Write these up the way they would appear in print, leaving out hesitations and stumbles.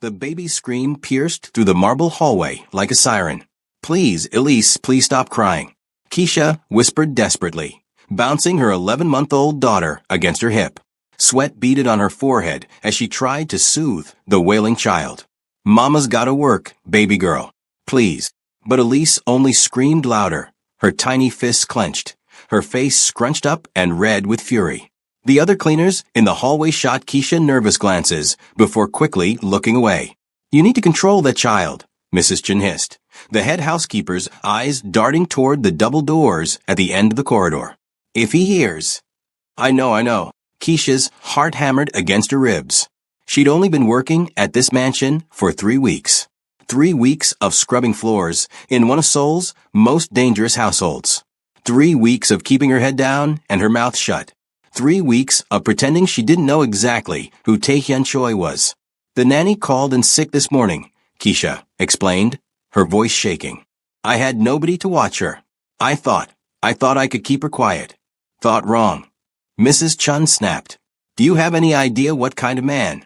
The baby's scream pierced through the marble hallway like a siren. "Please, Elise, please stop crying," Keisha whispered desperately, bouncing her 11-month-old daughter against her hip. Sweat beaded on her forehead as she tried to soothe the wailing child. "Mama's gotta work, baby girl. Please." But Elise only screamed louder, her tiny fists clenched, her face scrunched up and red with fury. The other cleaners in the hallway shot Keisha nervous glances before quickly looking away. "You need to control that child," Mrs. Chen hissed, the head housekeeper's eyes darting toward the double doors at the end of the corridor. "If he hears—" I know. Keisha's heart hammered against her ribs. She'd only been working at this mansion for 3 weeks. 3 weeks of scrubbing floors in one of Seoul's most dangerous households. 3 weeks of keeping her head down and her mouth shut. 3 weeks of pretending she didn't know exactly who Tae-hyun Choi was. "The nanny called in sick this morning," Keisha explained, her voice shaking. "I had nobody to watch her. I thought I could keep her quiet. Thought wrong." Mrs. Chun snapped. "Do you have any idea what kind of man?"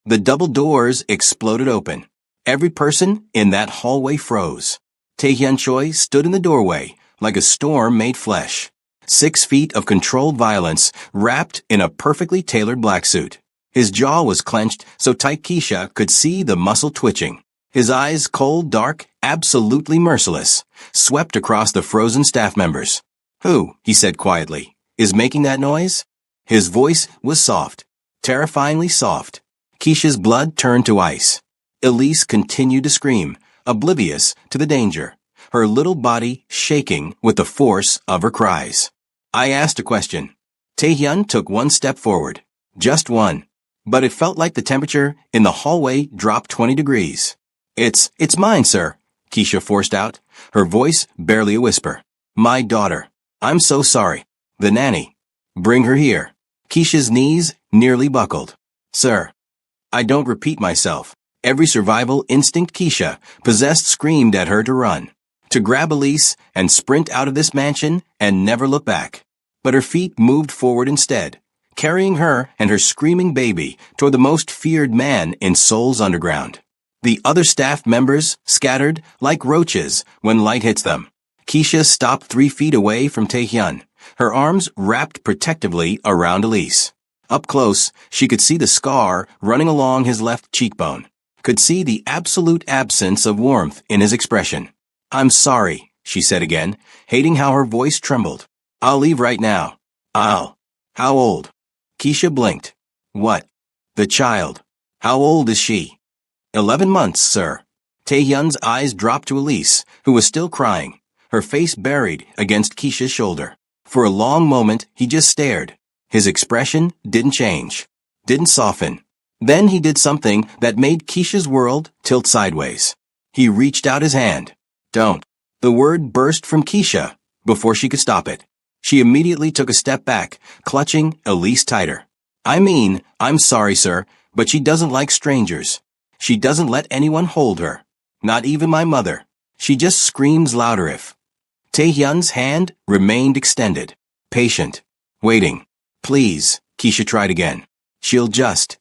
The double doors exploded open. Every person in that hallway froze. Tae-hyun Choi stood in the doorway like a storm made flesh. 6 feet of controlled violence wrapped in a perfectly tailored black suit. His jaw was clenched so tight Keisha could see the muscle twitching. His eyes cold, dark, absolutely merciless, swept across the frozen staff members. "Who," he said quietly, "is making that noise?" His voice was soft, terrifyingly soft. Keisha's blood turned to ice. Elise continued to scream, oblivious to the danger, her little body shaking with the force of her cries. I asked a question. Tae-hyun took 1 step forward. Just one. But it felt like the temperature in the hallway dropped 20 degrees. It's mine, sir," Keisha forced out, her voice barely a whisper. "My daughter. I'm so sorry. The nanny. Bring her here." Keisha's knees nearly buckled. "Sir." I don't repeat myself. Every survival instinct Keisha possessed screamed at her to run, to grab Elise and sprint out of this mansion and never look back. But her feet moved forward instead, carrying her and her screaming baby toward the most feared man in Seoul's underground. The other staff members scattered like roaches when light hits them. Keisha stopped 3 feet away from Tae-hyun, her arms wrapped protectively around Elise. Up close, she could see the scar running along his left cheekbone, could see the absolute absence of warmth in his expression. "I'm sorry," she said again, hating how her voice trembled. "I'll leave right now." How old?" Keisha blinked. "What?" "The child. How old is she?" 11 months, sir." Tae-hyun's eyes dropped to Elise, who was still crying, her face buried against Keisha's shoulder. For a long moment, he just stared. His expression didn't change, didn't soften. Then he did something that made Keisha's world tilt sideways. He reached out his hand. "Don't." The word burst from Keisha before she could stop it. She immediately took a step back, clutching Elise tighter. "I'm sorry, sir, but she doesn't like strangers. She doesn't let anyone hold her. Not even my mother. She just screams louder if—" Tae-hyun's hand remained extended, patient, waiting. "Please," Keisha tried again. "She'll just—"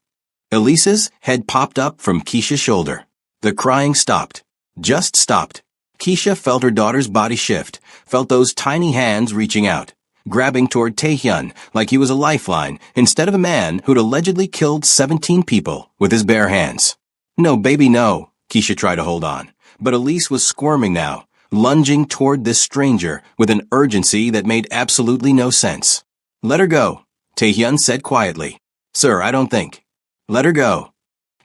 Elise's head popped up from Keisha's shoulder. The crying stopped. Just stopped. Keisha felt her daughter's body shift, felt those tiny hands reaching out, grabbing toward Tae-hyun like he was a lifeline instead of a man who'd allegedly killed 17 people with his bare hands. "No, baby, no." Keisha tried to hold on, but Elise was squirming now, lunging toward this stranger with an urgency that made absolutely no sense. "Let her go," Tae-hyun said quietly. "Sir, I don't think." "Let her go."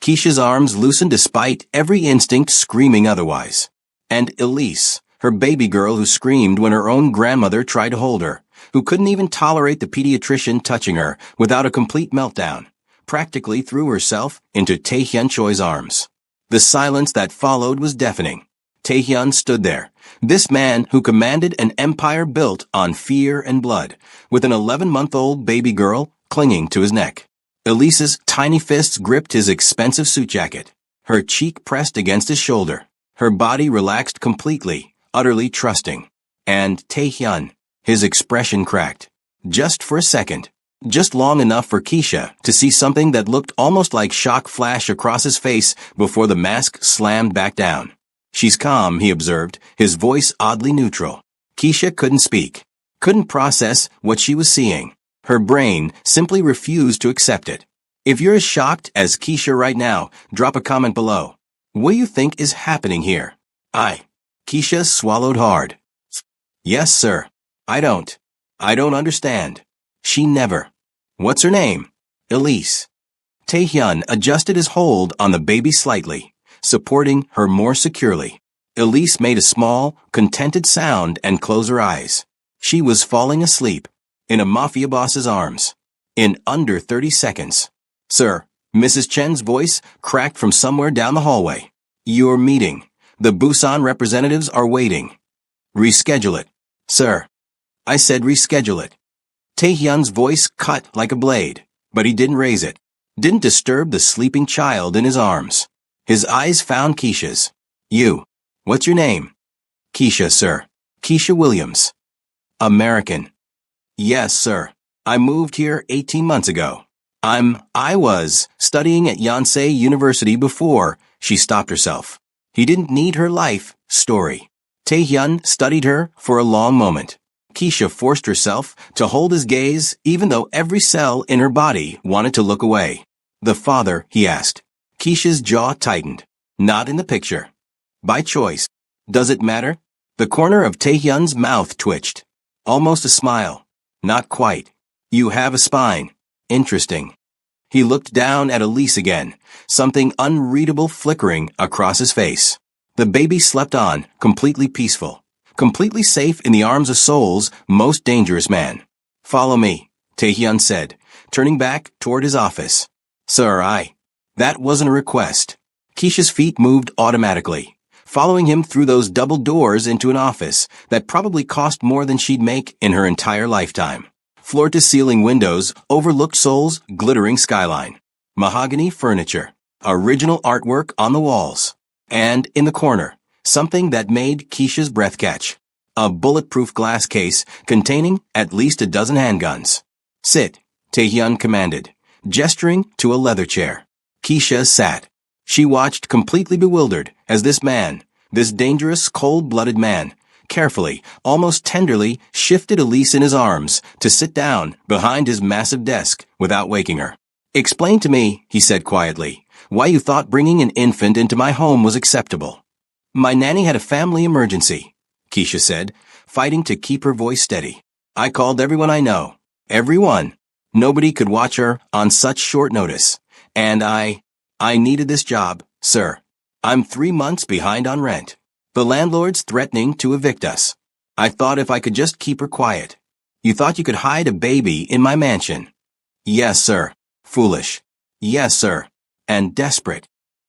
Keisha's arms loosened despite every instinct screaming otherwise. And Elise, her baby girl who screamed when her own grandmother tried to hold her, who couldn't even tolerate the pediatrician touching her without a complete meltdown, practically threw herself into Tae-hyun Choi's arms. The silence that followed was deafening. Tae-hyun stood there, this man who commanded an empire built on fear and blood, with an 11-month-old baby girl clinging to his neck. Elise's tiny fists gripped his expensive suit jacket, her cheek pressed against his shoulder, her body relaxed completely, utterly trusting. And Tae-hyun, his expression cracked. Just for a second, Just long enough for Keisha to see something that looked almost like shock flash across his face before the mask slammed back down. She's calm, he observed, his voice oddly neutral. Keisha couldn't speak, couldn't process what she was seeing. Her brain simply refused to accept it. If you're as shocked as Keisha right now, drop a comment below. What do you think is happening here? Keisha swallowed hard. Yes, sir. I don't understand. She never. What's her name? Elise. Taehyun adjusted his hold on the baby slightly, supporting her more securely. Elise made a small, contented sound and closed her eyes. She was falling asleep, in a Mafia boss's arms. In under 30 seconds. Sir, Mrs. Chen's voice cracked from somewhere down the hallway. Your meeting. The Busan representatives are waiting. Reschedule it. Sir. I said reschedule it. Taehyun's voice cut like a blade, but he didn't raise it. Didn't disturb the sleeping child in his arms. His eyes found Keisha's. You. What's your name? Keisha, sir. Keisha Williams. American. Yes, sir. I moved here 18 months ago. I was studying at Yonsei University before she stopped herself. He didn't need her life story. Taehyun studied her for a long moment. Keisha forced herself to hold his gaze even though every cell in her body wanted to look away. The father, he asked. Keisha's jaw tightened. Not in the picture. By choice. Does it matter? The corner of Taehyun's mouth twitched. Almost a smile. Not quite. You have a spine. Interesting. He looked down at Elise again, something unreadable flickering across his face. The baby slept on, completely peaceful, completely safe in the arms of Seoul's most dangerous man. Follow me, Taehyun said, turning back toward his office. Sir, That wasn't a request. Keisha's feet moved automatically, following him through those double doors into an office that probably cost more than she'd make in her entire lifetime. Floor-to-ceiling windows overlooked Seoul's glittering skyline. Mahogany furniture, original artwork on the walls. And in the corner, something that made Keisha's breath catch. A bulletproof glass case containing at least a dozen handguns. Sit, Taehyun commanded, gesturing to a leather chair. Keisha sat. She watched completely bewildered as this man, this dangerous, cold-blooded man, carefully, almost tenderly, shifted Elise in his arms to sit down behind his massive desk without waking her. Explain to me, he said quietly, why you thought bringing an infant into my home was acceptable. My nanny had a family emergency, Keisha said, fighting to keep her voice steady. I called everyone I know. Everyone. Nobody could watch her on such short notice. And I needed this job, sir. I'm 3 months behind on rent. The landlord's threatening to evict us. I thought if I could just keep her quiet. You thought you could hide a baby in my mansion. Yes, sir. Foolish. Yes, sir. And desperate.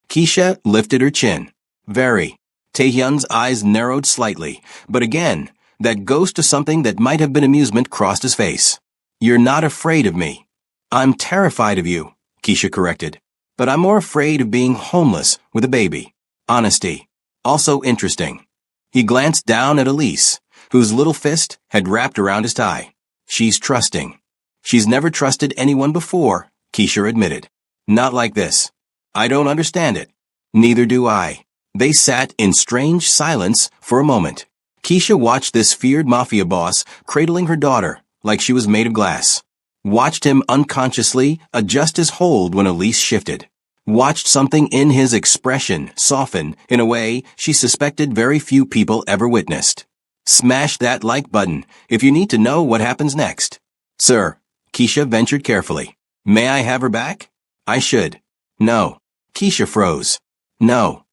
Keisha lifted her chin. Very. Taehyun's eyes narrowed slightly, but again, that ghost of something that might have been amusement crossed his face. You're not afraid of me. I'm terrified of you, Keisha corrected. But I'm more afraid of being homeless with a baby. Honesty. Also interesting. He glanced down at Elise, whose little fist had wrapped around his tie. She's trusting. She's never trusted anyone before, Keisha admitted. Not like this. I don't understand it. Neither do I. They sat in strange silence for a moment. Keisha watched this feared mafia boss cradling her daughter like she was made of glass. Watched him unconsciously adjust his hold when Elise shifted. Watched something in his expression soften in a way she suspected very few people ever witnessed. Smash that like button if you need to know what happens next. Sir, Keisha ventured carefully. May I have her back? I should. No. Keisha froze. No.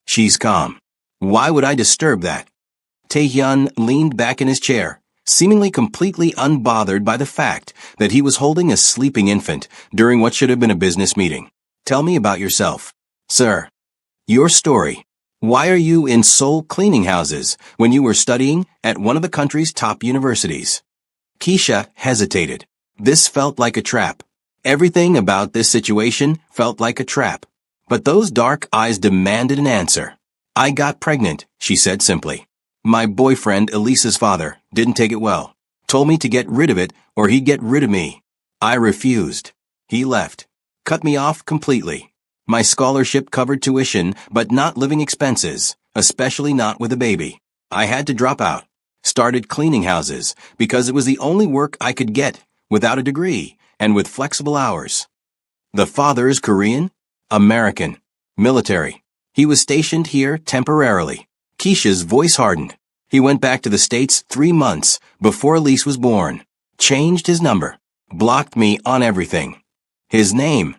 She's calm. Why would I disturb that? Taehyun leaned back in his chair, seemingly completely unbothered by the fact that he was holding a sleeping infant during what should have been a business meeting. Tell me about yourself. Sir. Your story. Why are you in Seoul cleaning houses when you were studying at one of the country's top universities? Keisha hesitated. This felt like a trap. Everything about this situation felt like a trap. But those dark eyes demanded an answer. I got pregnant, she said simply. My boyfriend, Elisa's father, didn't take it well. Told me to get rid of it or he'd get rid of me. I refused. He left. Cut me off completely. My scholarship covered tuition, but not living expenses, especially not with a baby. I had to drop out. Started cleaning houses, because it was the only work I could get, without a degree, and with flexible hours. The father is Korean? American. Military. He was stationed here temporarily. Keisha's voice hardened. He went back to the States 3 months before Elise was born. Changed his number. Blocked me on everything. His name.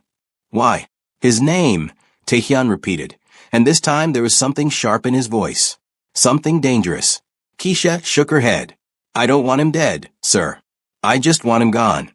Why? His name, Taehyun repeated, and this time there was something sharp in his voice. Something dangerous. Keisha shook her head. I don't want him dead, sir. I just want him gone.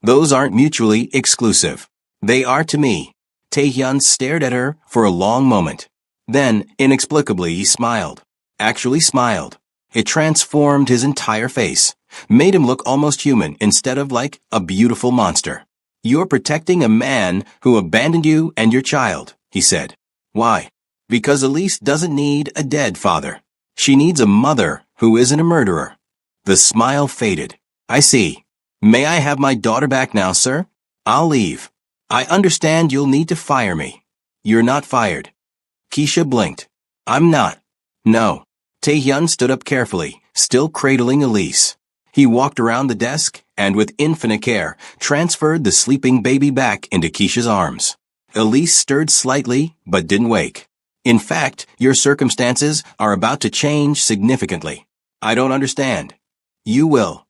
Those aren't mutually exclusive. They are to me. Taehyun stared at her for a long moment. Then, inexplicably, he smiled. Actually smiled. It transformed his entire face, made him look almost human instead of like a beautiful monster. You're protecting a man who abandoned you and your child, he said. Why? Because Elise doesn't need a dead father. She needs a mother who isn't a murderer. The smile faded. I see. May I have my daughter back now, sir? I'll leave. I understand you'll need to fire me. You're not fired. Keisha blinked. I'm not. No. Taehyun stood up carefully, still cradling Elise. He walked around the desk and, with infinite care, transferred the sleeping baby back into Keisha's arms. Elise stirred slightly, but didn't wake. In fact, your circumstances are about to change significantly. I don't understand. You will.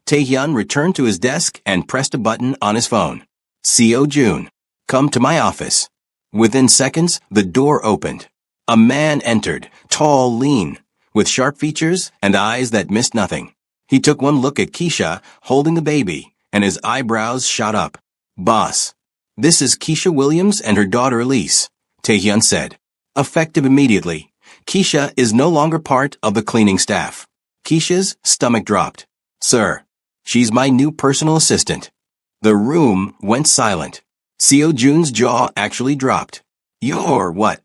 Taehyun returned to his desk and pressed a button on his phone. Seo Jun. Come to my office. Within seconds, the door opened. A man entered, tall, lean, with sharp features and eyes that missed nothing. He took one look at Keisha, holding the baby, and his eyebrows shot up. Boss. This is Keisha Williams and her daughter Elise, Taehyun said. Effective immediately. Keisha is no longer part of the cleaning staff. Keisha's stomach dropped. Sir. She's my new personal assistant. The room went silent. Seo Jun's jaw actually dropped. You're what?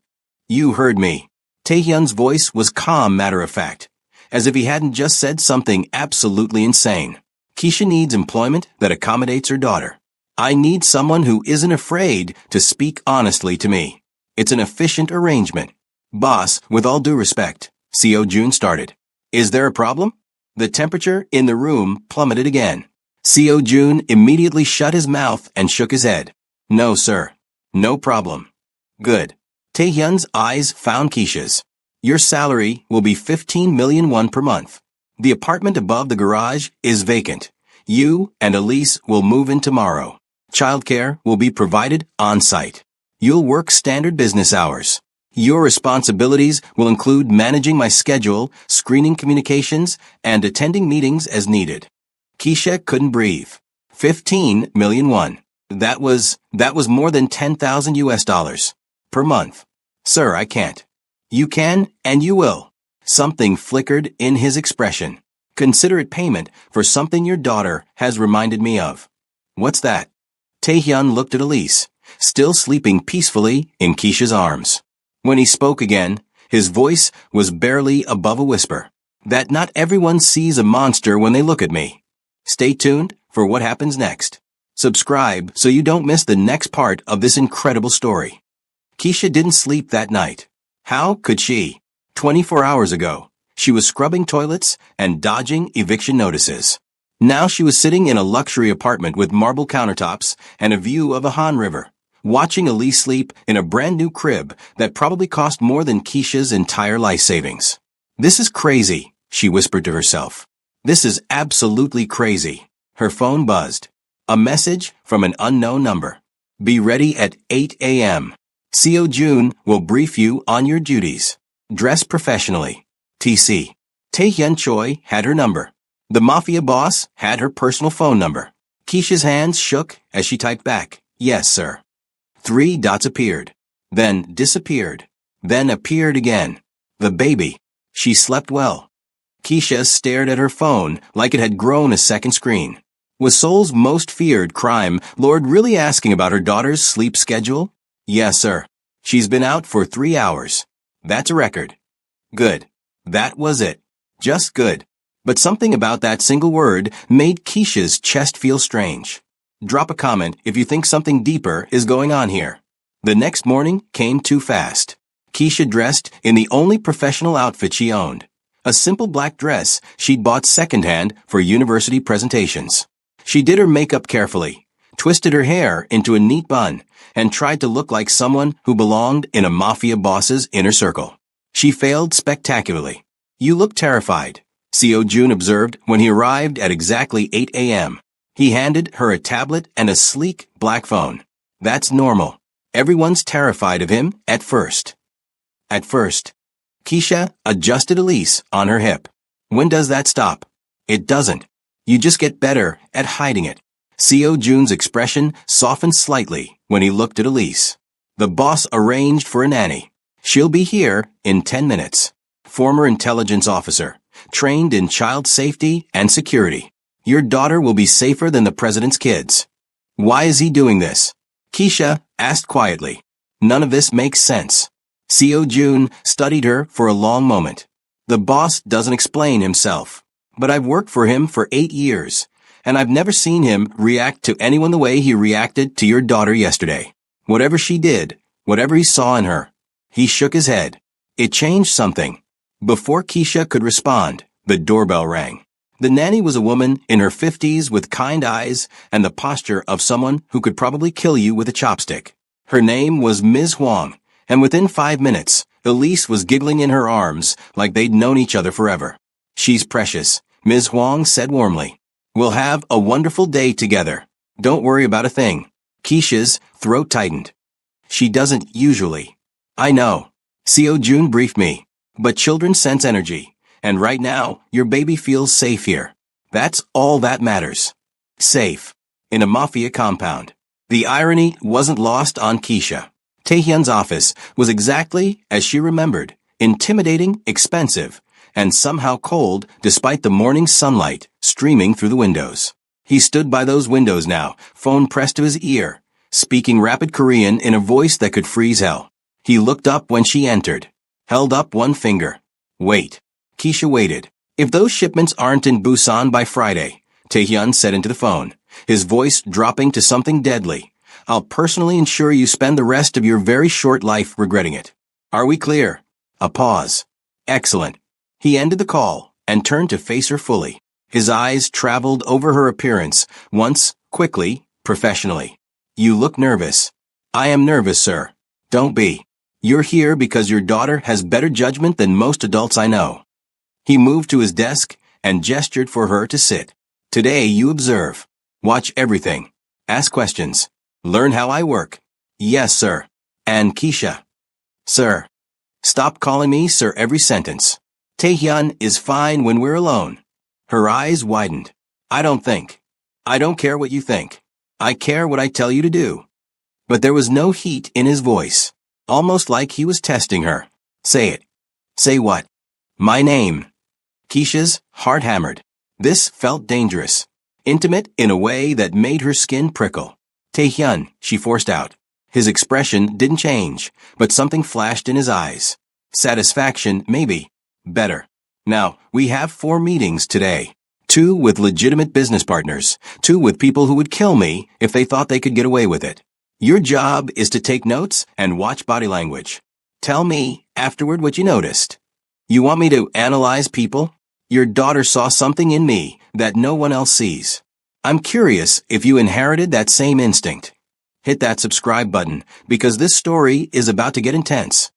You heard me. Taehyun's voice was calm, matter-of-fact, as if he hadn't just said something absolutely insane. Keisha needs employment that accommodates her daughter. I need someone who isn't afraid to speak honestly to me. It's an efficient arrangement. Boss, with all due respect, Seo Jun started. Is there a problem? The temperature in the room plummeted again. Seo Jun immediately shut his mouth and shook his head. No, sir. No problem. Good. Taehyun's eyes found Keisha's. Your salary will be 15 million won per month. The apartment above the garage is vacant. You and Elise will move in tomorrow. Childcare will be provided on-site. You'll work standard business hours. Your responsibilities will include managing my schedule, screening communications, and attending meetings as needed. Keisha couldn't breathe. 15 million won. That was more than 10,000 US dollars per month. Sir, I can't. You can and you will. Something flickered in his expression. Considerate payment for something your daughter has reminded me of. What's that? Taehyun looked at Elise, still sleeping peacefully in Keisha's arms. When he spoke again, his voice was barely above a whisper. That not everyone sees a monster when they look at me. Stay tuned for what happens next. Subscribe so you don't miss the next part of this incredible story. Keisha didn't sleep that night. How could she? 24 hours ago, she was scrubbing toilets and dodging eviction notices. Now she was sitting in a luxury apartment with marble countertops and a view of the Han River, watching Elise sleep in a brand new crib that probably cost more than Keisha's entire life savings. This is crazy, she whispered to herself. This is absolutely crazy. Her phone buzzed. A message from an unknown number. Be ready at 8 a.m. Seo Jun will brief you on your duties. Dress professionally. TC. Taehyun Choi had her number. The Mafia boss had her personal phone number. Keisha's hands shook as she typed back, yes, sir. 3 dots appeared, then disappeared, then appeared again. The baby. She slept well. Keisha stared at her phone like it had grown a second screen. Was Seoul's most feared crime lord really asking about her daughter's sleep schedule? Yes, sir. She's been out for 3 hours. That's a record. Good. That was it. Just good. But something about that single word made Keisha's chest feel strange. Drop a comment if you think something deeper is going on here. The next morning came too fast. Keisha dressed in the only professional outfit she owned. A simple black dress she'd bought secondhand for university presentations. She did her makeup carefully, twisted her hair into a neat bun, and tried to look like someone who belonged in a Mafia boss's inner circle. She failed spectacularly. "You look terrified," Co. Jun observed when he arrived at exactly 8 a.m. He handed her a tablet and a sleek black phone. "That's normal. Everyone's terrified of him at first." At first. Keisha adjusted Elise on her hip. "When does that stop?" "It doesn't. You just get better at hiding it." Co. Jun's expression softened slightly when he looked at Elise. "The boss arranged for a nanny. She'll be here in 10 minutes. Former intelligence officer, trained in child safety and security. Your daughter will be safer than the president's kids." "Why is he doing this?" Keisha asked quietly. "None of this makes sense." Co. Jun studied her for a long moment. "The boss doesn't explain himself. But I've worked for him for 8 years, and I've never seen him react to anyone the way he reacted to your daughter yesterday. Whatever she did, whatever he saw in her." He shook his head. It changed something. Before Keisha could respond, the doorbell rang. The nanny was a woman in her 50s with kind eyes and the posture of someone who could probably kill you with a chopstick. Her name was Ms. Huang, and within 5 minutes, Elise was giggling in her arms like they'd known each other forever. "She's precious," Ms. Huang said warmly. "We'll have a wonderful day together. Don't worry about a thing." Keisha's throat tightened. "She doesn't usually." "I know. Co. Jun briefed me. But children sense energy, and right now, your baby feels safe here. That's all that matters." Safe. In a Mafia compound. The irony wasn't lost on Keisha. Taehyun's office was exactly as she remembered, intimidating, expensive, and somehow cold despite the morning sunlight streaming through the windows. He stood by those windows now, phone pressed to his ear, speaking rapid Korean in a voice that could freeze hell. He looked up when she entered, held up one finger. "Wait." Keisha waited. "If those shipments aren't in Busan by Friday," Taehyun said into the phone, his voice dropping to something deadly, "I'll personally ensure you spend the rest of your very short life regretting it. Are we clear?" A pause. "Excellent." He ended the call and turned to face her fully. His eyes traveled over her appearance, once, quickly, professionally. "You look nervous." "I am nervous, sir." "Don't be. You're here because your daughter has better judgment than most adults I know." He moved to his desk and gestured for her to sit. "Today you observe. Watch everything. Ask questions. Learn how I work." "Yes, sir." "And Keisha." "Sir." "Stop calling me sir every sentence. Taehyun is fine when we're alone." Her eyes widened. "I don't think. I don't care what you think. I care what I tell you to do." But there was no heat in his voice, almost like he was testing her. "Say it." "Say what?" "My name." Keisha's heart hammered. This felt dangerous, intimate in a way that made her skin prickle. "Taehyun," she forced out. His expression didn't change, but something flashed in his eyes. Satisfaction, maybe. Better. "Now, we have 4 meetings today. 2 with legitimate business partners, 2 with people who would kill me if they thought they could get away with it. Your job is to take notes and watch body language. Tell me afterward what you noticed. You want me to analyze people? Your daughter saw something in me that no one else sees. I'm curious if you inherited that same instinct." Hit that subscribe button because this story is about to get intense.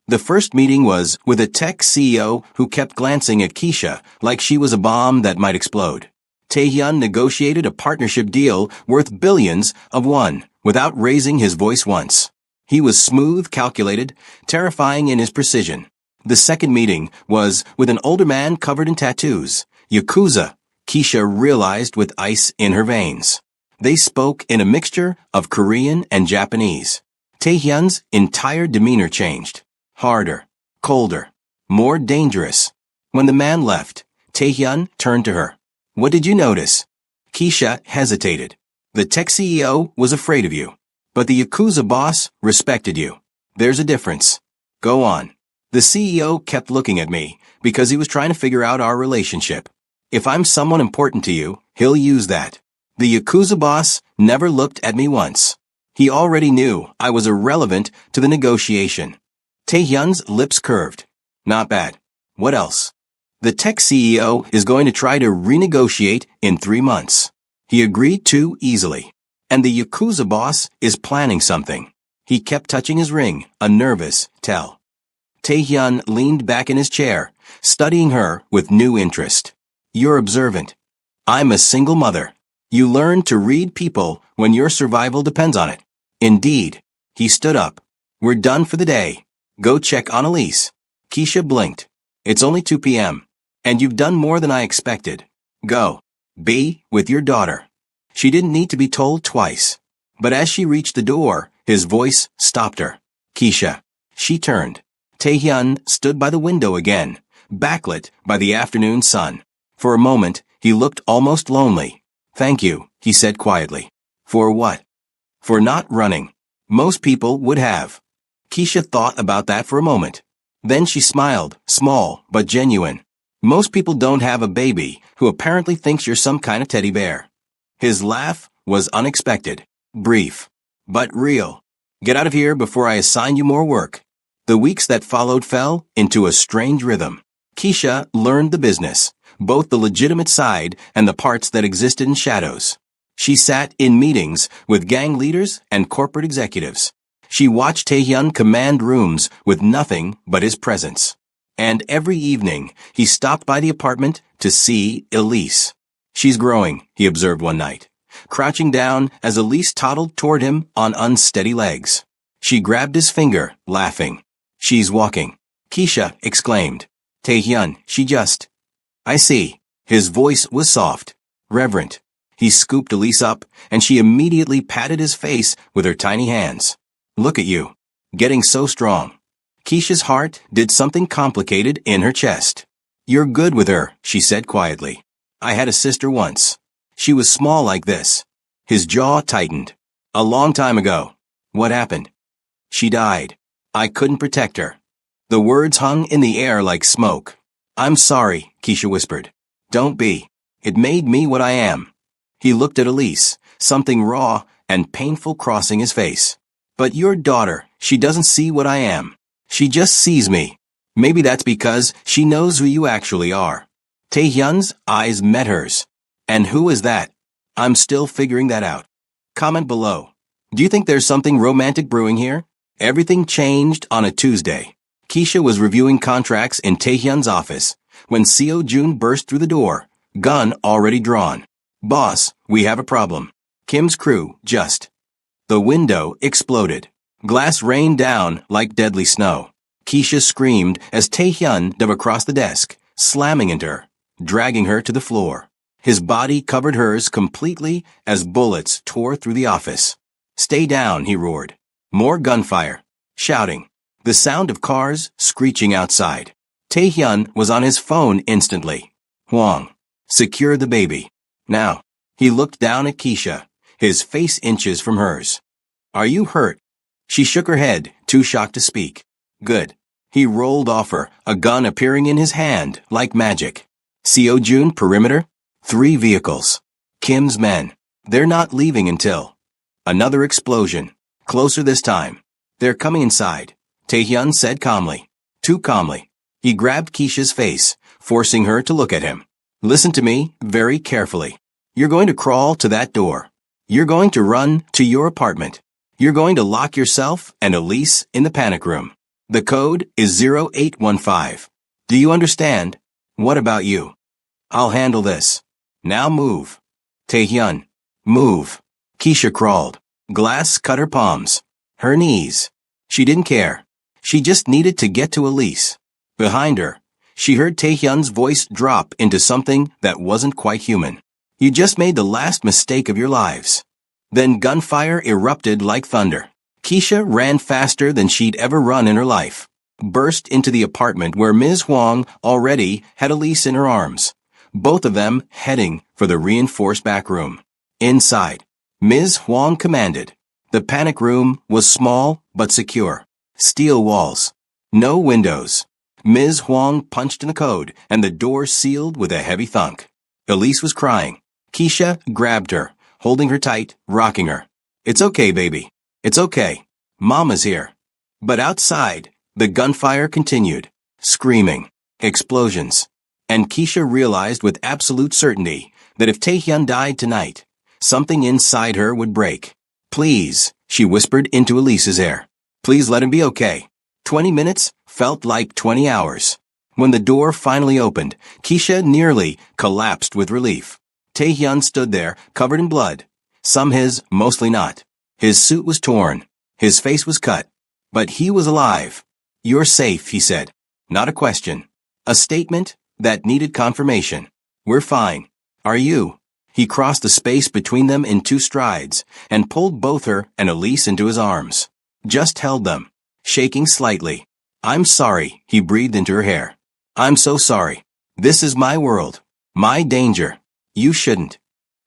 The first meeting was with a tech CEO who kept glancing at Keisha like she was a bomb that might explode. Taehyun negotiated a partnership deal worth billions of won without raising his voice once. He was smooth, calculated, terrifying in his precision. The second meeting was with an older man covered in tattoos. Yakuza, Keisha realized with ice in her veins. They spoke in a mixture of Korean and Japanese. Taehyun's entire demeanor changed. Harder, colder, more dangerous. When the man left, Taehyun turned to her. "What did you notice?" Keisha hesitated. "The tech CEO was afraid of you, but the Yakuza boss respected you. There's a difference." "Go on." "The CEO kept looking at me because he was trying to figure out our relationship. If I'm someone important to you, he'll use that. The Yakuza boss never looked at me once. He already knew I was irrelevant to the negotiation. Taehyun's lips curved. Not bad. What else? The tech CEO is going to try to renegotiate in 3 months. He agreed too easily. And the Yakuza boss is planning something. He kept touching his ring, a nervous tell. Taehyun leaned back in his chair, studying her with new interest. You're observant. I'm a single mother. You learn to read people when your survival depends on it. Indeed. He stood up. We're done for the day. Go check on Elise. Keisha blinked. It's only 2 p.m. And you've done more than I expected. Go. Be with your daughter. She didn't need to be told twice. But as she reached the door, his voice stopped her. Keisha. She turned. Taehyun stood by the window again, backlit by the afternoon sun. For a moment, he looked almost lonely. Thank you, he said quietly. For what? For not running. Most people would have. Keisha thought about that for a moment. Then she smiled, small but genuine. Most people don't have a baby who apparently thinks you're some kind of teddy bear. His laugh was unexpected, brief, but real. Get out of here before I assign you more work. The weeks that followed fell into a strange rhythm. Keisha learned the business, both the legitimate side and the parts that existed in shadows. She sat in meetings with gang leaders and corporate executives. She watched Taehyun command rooms with nothing but his presence. And every evening, he stopped by the apartment to see Elise. She's growing, he observed one night, crouching down as Elise toddled toward him on unsteady legs. She grabbed his finger, laughing. She's walking. Keisha exclaimed. Taehyun, she just... I see. His voice was soft, reverent. He scooped Elise up, and she immediately patted his face with her tiny hands. Look at you. Getting so strong. Keisha's heart did something complicated in her chest. You're good with her, she said quietly. I had a sister once. She was small like this. His jaw tightened. A long time ago. What happened? She died. I couldn't protect her. The words hung in the air like smoke. I'm sorry, Keisha whispered. Don't be. It made me what I am. He looked at Elise, something raw and painful crossing his face. But your daughter, she doesn't see what I am. She just sees me. Maybe that's because she knows who you actually are. Taehyun's eyes met hers. And who is that? I'm still figuring that out. Comment below. Do you think there's something romantic brewing here? Everything changed on a Tuesday. Keisha was reviewing contracts in Taehyun's office when Seo Jun burst through the door, gun already drawn. Boss, we have a problem. Kim's crew just... The window exploded. Glass rained down like deadly snow. Keisha screamed as Taehyun dove across the desk, slamming into her, dragging her to the floor. His body covered hers completely as bullets tore through the office. Stay down, he roared. More gunfire. Shouting. The sound of cars screeching outside. Taehyun was on his phone instantly. Hwang. Secure the baby. Now. He looked down at Keisha, his face inches from hers. Are you hurt? She shook her head, too shocked to speak. Good. He rolled off her, a gun appearing in his hand like magic. Seo Jun perimeter? 3 vehicles. Kim's men. They're not leaving until... Another explosion. Closer this time. They're coming inside. Taehyun said calmly. Too calmly. He grabbed Keisha's face, forcing her to look at him. Listen to me very carefully. You're going to crawl to that door. You're going to run to your apartment. You're going to lock yourself and Elise in the panic room. The code is 0815. Do you understand? What about you? I'll handle this. Now move. Taehyun. Move. Keisha crawled. Glass cut her palms. Her knees. She didn't care. She just needed to get to Elise. Behind her, she heard Taehyun's voice drop into something that wasn't quite human. You just made the last mistake of your lives. Then gunfire erupted like thunder. Keisha ran faster than she'd ever run in her life. Burst into the apartment where Ms. Hwang already had Elise in her arms. Both of them heading for the reinforced back room. Inside, Ms. Hwang commanded. The panic room was small but secure. Steel walls. No windows. Ms. Hwang punched in the code and the door sealed with a heavy thunk. Elise was crying. Keisha grabbed her, holding her tight, rocking her. It's okay, baby. It's okay. Mama's here. But outside, the gunfire continued. Screaming. Explosions. And Keisha realized with absolute certainty that if Taehyun died tonight, something inside her would break. Please, she whispered into Elise's ear. Please let him be okay. 20 minutes felt like 20 hours. When the door finally opened, Keisha nearly collapsed with relief. Taehyun stood there, covered in blood. Some his, mostly not. His suit was torn. His face was cut. But he was alive. You're safe, he said. Not a question. A statement that needed confirmation. We're fine. Are you? He crossed the space between them in 2 strides and pulled both her and Elise into his arms. Just held them, shaking slightly. I'm sorry, he breathed into her hair. I'm so sorry. This is my world. My danger. You shouldn't.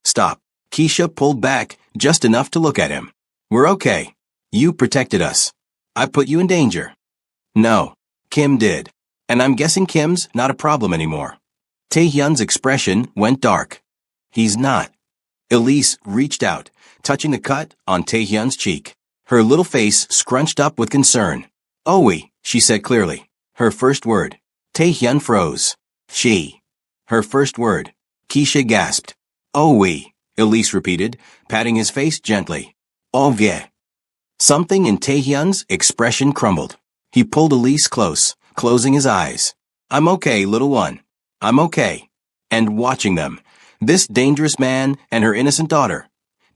Stop. Keisha pulled back just enough to look at him. We're okay. You protected us. I put you in danger. No. Kim did. And I'm guessing Kim's not a problem anymore. Taehyun's expression went dark. He's not. Elise reached out, touching the cut on Taehyun's cheek. Her little face scrunched up with concern. "Owie," she said clearly. Her first word. Taehyun froze. She. Her first word. Keisha gasped. "Owie," Elise repeated, patting his face gently. "Ovie." Something in Taehyun's expression crumbled. He pulled Elise close, closing his eyes. I'm okay, little one. I'm okay. And watching them, this dangerous man and her innocent daughter,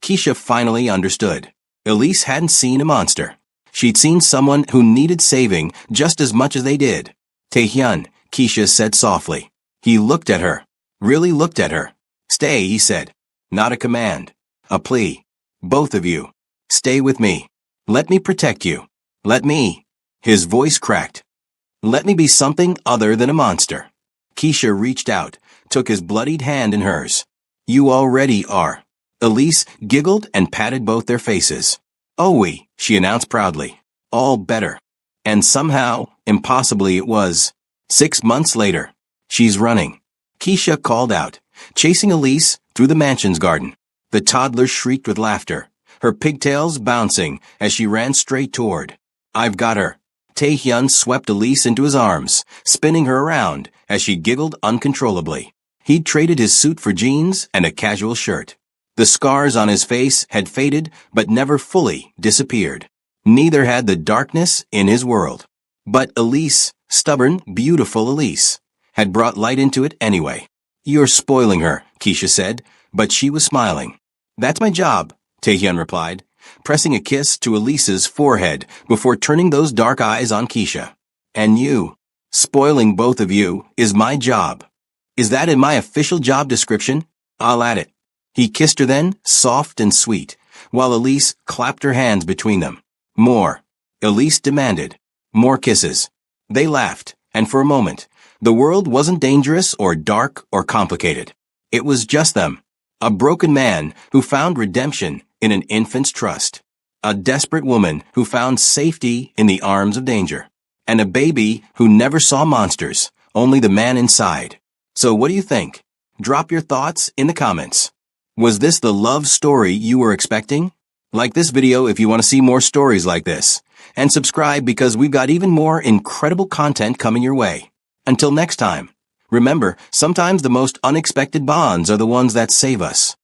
Keisha finally understood. Elise hadn't seen a monster. She'd seen someone who needed saving just as much as they did. Taehyun, Keisha said softly. He looked at her. Really looked at her. Stay, he said. Not a command. A plea. Both of you. Stay with me. Let me protect you. Let me. His voice cracked. Let me be something other than a monster. Keisha reached out, took his bloodied hand in hers. You already are. Elise giggled and patted both their faces. Owie, she announced proudly. All better. And somehow, impossibly it was. 6 months later. She's running. Keisha called out, chasing Elise through the mansion's garden. The toddler shrieked with laughter, her pigtails bouncing as she ran straight toward. I've got her. Taehyun swept Elise into his arms, spinning her around as she giggled uncontrollably. He'd traded his suit for jeans and a casual shirt. The scars on his face had faded but never fully disappeared. Neither had the darkness in his world. But Elise, stubborn, beautiful Elise, had brought light into it anyway. You're spoiling her, Keisha said, but she was smiling. That's my job, Taehyun replied, pressing a kiss to Elise's forehead before turning those dark eyes on Keisha. And you, spoiling both of you, is my job. Is that in my official job description? I'll add it. He kissed her then, soft and sweet, while Elise clapped her hands between them. More. Elise demanded. More kisses. They laughed, and for a moment, the world wasn't dangerous or dark or complicated. It was just them. A broken man who found redemption in an infant's trust. A desperate woman who found safety in the arms of danger. And a baby who never saw monsters, only the man inside. So what do you think? Drop your thoughts in the comments. Was this the love story you were expecting? Like this video if you want to see more stories like this. And subscribe because we've got even more incredible content coming your way. Until next time, remember, sometimes the most unexpected bonds are the ones that save us.